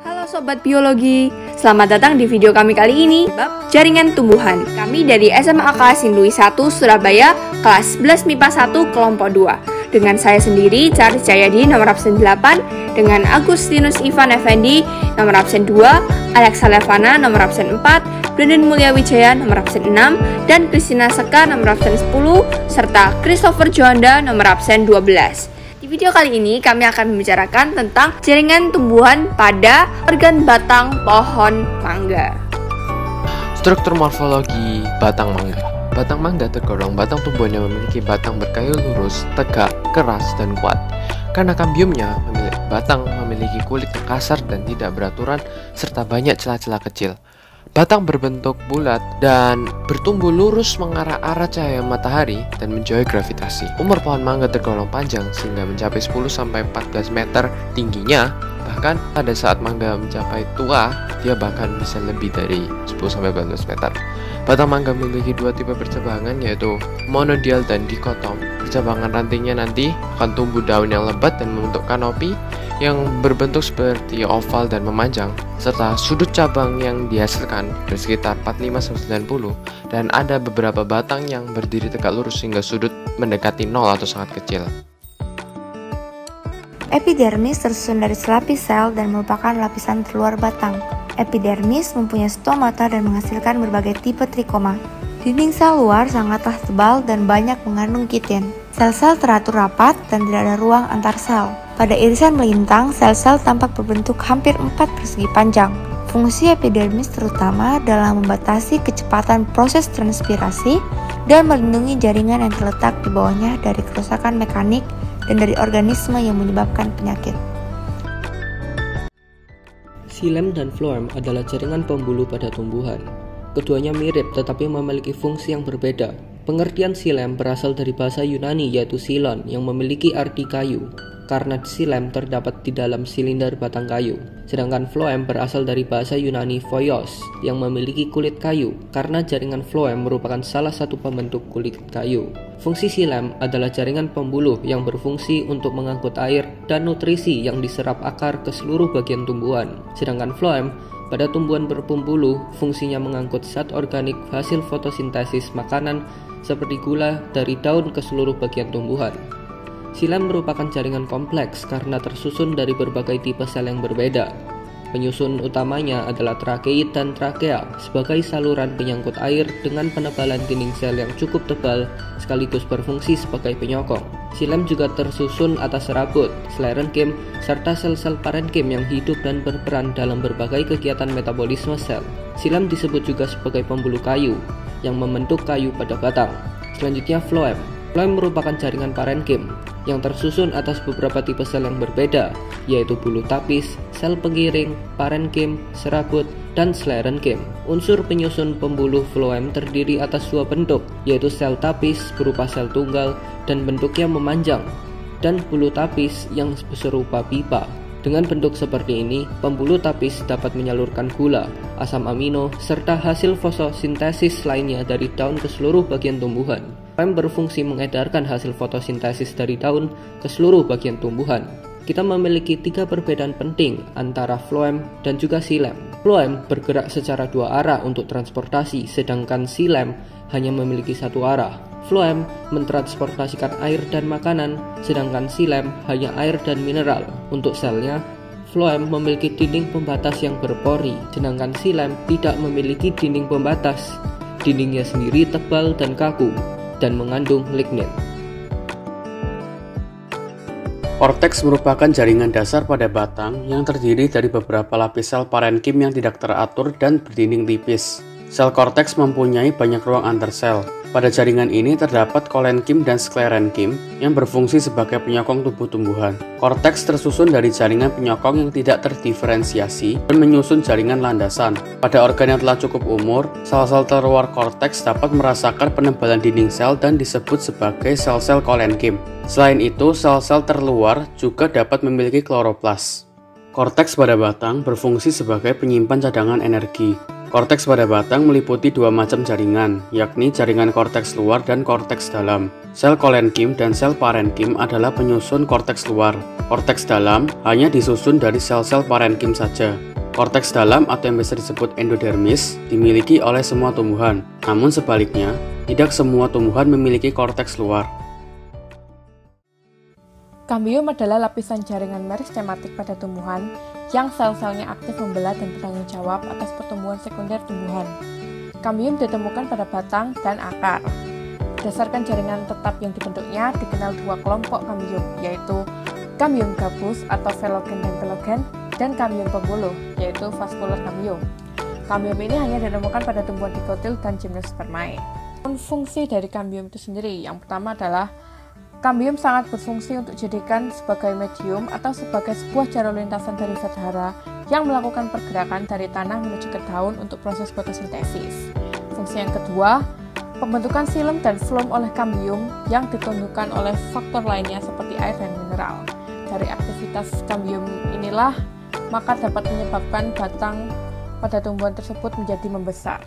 Halo Sobat Biologi, selamat datang di video kami kali ini, bab jaringan tumbuhan. Kami dari SMA kelas Indui 1 Surabaya, kelas 11 MIPA 1 kelompok 2. Dengan saya sendiri, Charles Jayadi, nomor absen 8, dengan Agustinus Ivan Effendi, nomor absen 2, Alexa Levana, nomor absen 4, Brandon Mulya Wijaya, nomor absen 6, dan Christina Seka, nomor absen 10, serta Christopher Johanda, nomor absen 12. Di video kali ini kami akan membicarakan tentang jaringan tumbuhan pada organ batang pohon mangga. Struktur morfologi batang mangga. Batang mangga tergolong batang tumbuhan yang memiliki batang berkayu lurus, tegak, keras, dan kuat. Karena kambiumnya, batang memiliki kulit yang kasar dan tidak beraturan, serta banyak celah-celah kecil. Batang berbentuk bulat dan bertumbuh lurus mengarah arah cahaya matahari dan menjauhi gravitasi. Umur pohon mangga tergolong panjang sehingga mencapai 10-14 meter tingginya. Bahkan pada saat mangga mencapai tua, dia bahkan bisa lebih dari 10-14 meter. Batang mangga memiliki dua tipe percabangan, yaitu monodial dan dikotom. Percabangan rantingnya nanti akan tumbuh daun yang lebat dan membentuk kanopi yang berbentuk seperti oval dan memanjang, serta sudut cabang yang dihasilkan bersekitar 45-90, dan ada beberapa batang yang berdiri tegak lurus hingga sudut mendekati 0 atau sangat kecil. Epidermis tersusun dari selapis sel dan merupakan lapisan terluar batang. Epidermis mempunyai stomata dan menghasilkan berbagai tipe trikoma. Dinding sel luar sangatlah tebal dan banyak mengandung kitin. Sel-sel teratur rapat dan tidak ada ruang antar sel. Pada irisan melintang, sel-sel tampak berbentuk hampir 4 persegi panjang. Fungsi epidermis terutama dalam membatasi kecepatan proses transpirasi dan melindungi jaringan yang terletak di bawahnya dari kerusakan mekanik dan dari organisme yang menyebabkan penyakit. Xilem dan floem adalah jaringan pembuluh pada tumbuhan. Keduanya mirip tetapi memiliki fungsi yang berbeda. Pengertian xilem berasal dari bahasa Yunani yaitu xilon yang memiliki arti kayu, karena xilem terdapat di dalam silinder batang kayu. Sedangkan floem berasal dari bahasa Yunani phoios yang memiliki kulit kayu, karena jaringan floem merupakan salah satu pembentuk kulit kayu. Fungsi xilem adalah jaringan pembuluh yang berfungsi untuk mengangkut air dan nutrisi yang diserap akar ke seluruh bagian tumbuhan. Sedangkan floem pada tumbuhan berpembuluh fungsinya mengangkut zat organik hasil fotosintesis makanan seperti gula dari daun ke seluruh bagian tumbuhan. Xilem merupakan jaringan kompleks karena tersusun dari berbagai tipe sel yang berbeda. Penyusun utamanya adalah trakeit dan trakea sebagai saluran penyangkut air dengan penebalan dinding sel yang cukup tebal sekaligus berfungsi sebagai penyokong. Xilem juga tersusun atas serabut, sklerenchyme, serta sel-sel parenchyme yang hidup dan berperan dalam berbagai kegiatan metabolisme sel. Xilem disebut juga sebagai pembuluh kayu yang membentuk kayu pada batang. Selanjutnya floem. Floem merupakan jaringan parenchyme yang tersusun atas beberapa tipe sel yang berbeda, yaitu bulu tapis, sel pengiring, parenchyme, serabut, dan sklerenchyme. Unsur penyusun pembuluh floem terdiri atas dua bentuk, yaitu sel tapis berupa sel tunggal dan bentuknya memanjang, dan bulu tapis yang serupa pipa. Dengan bentuk seperti ini, pembuluh tapis dapat menyalurkan gula, asam amino, serta hasil fotosintesis lainnya dari daun ke seluruh bagian tumbuhan. Floem berfungsi mengedarkan hasil fotosintesis dari daun ke seluruh bagian tumbuhan. Kita memiliki tiga perbedaan penting antara floem dan juga xilem. Floem bergerak secara dua arah untuk transportasi, sedangkan xilem hanya memiliki satu arah. Floem mentransportasikan air dan makanan, sedangkan xilem hanya air dan mineral. Untuk selnya, floem memiliki dinding pembatas yang berpori, sedangkan xilem tidak memiliki dinding pembatas. Dindingnya sendiri tebal dan kaku, dan mengandung lignin. Korteks merupakan jaringan dasar pada batang yang terdiri dari beberapa lapis sel parenchyme yang tidak teratur dan berdinding tipis. Sel korteks mempunyai banyak ruang antar sel. Pada jaringan ini terdapat kolenchyme dan sklerenchyme yang berfungsi sebagai penyokong tubuh tumbuhan. Korteks tersusun dari jaringan penyokong yang tidak terdiferensiasi dan menyusun jaringan landasan. Pada organ yang telah cukup umur, sel-sel terluar korteks dapat merasakan penebalan dinding sel dan disebut sebagai sel-sel kolenchyme. Selain itu, sel-sel terluar juga dapat memiliki kloroplas. Korteks pada batang berfungsi sebagai penyimpan cadangan energi. Korteks pada batang meliputi dua macam jaringan, yakni jaringan korteks luar dan korteks dalam. Sel kolenchyme dan sel parenchyme adalah penyusun korteks luar. Korteks dalam hanya disusun dari sel-sel parenchyme saja. Korteks dalam atau yang biasa disebut endodermis dimiliki oleh semua tumbuhan, namun sebaliknya, tidak semua tumbuhan memiliki korteks luar. Kambium adalah lapisan jaringan meristematik pada tumbuhan yang sel-selnya aktif membelah dan bertanggung jawab atas pertumbuhan sekunder tumbuhan. Kambium ditemukan pada batang dan akar. Berdasarkan jaringan tetap yang dibentuknya, dikenal dua kelompok kambium, yaitu kambium gabus atau velogen dan pelogen, dan kambium pembuluh, yaitu vascular kambium. Kambium ini hanya ditemukan pada tumbuhan dikotil dan Gymnospermae. Fungsi dari kambium itu sendiri, yang pertama adalah kambium sangat berfungsi untuk dijadikan sebagai medium atau sebagai sebuah jalur lintasan dari zat hara yang melakukan pergerakan dari tanah menuju ke daun untuk proses fotosintesis. Fungsi yang kedua, pembentukan xilem dan phloem oleh kambium yang ditunjukkan oleh faktor lainnya seperti air dan mineral. Dari aktivitas kambium inilah maka dapat menyebabkan batang pada tumbuhan tersebut menjadi membesar.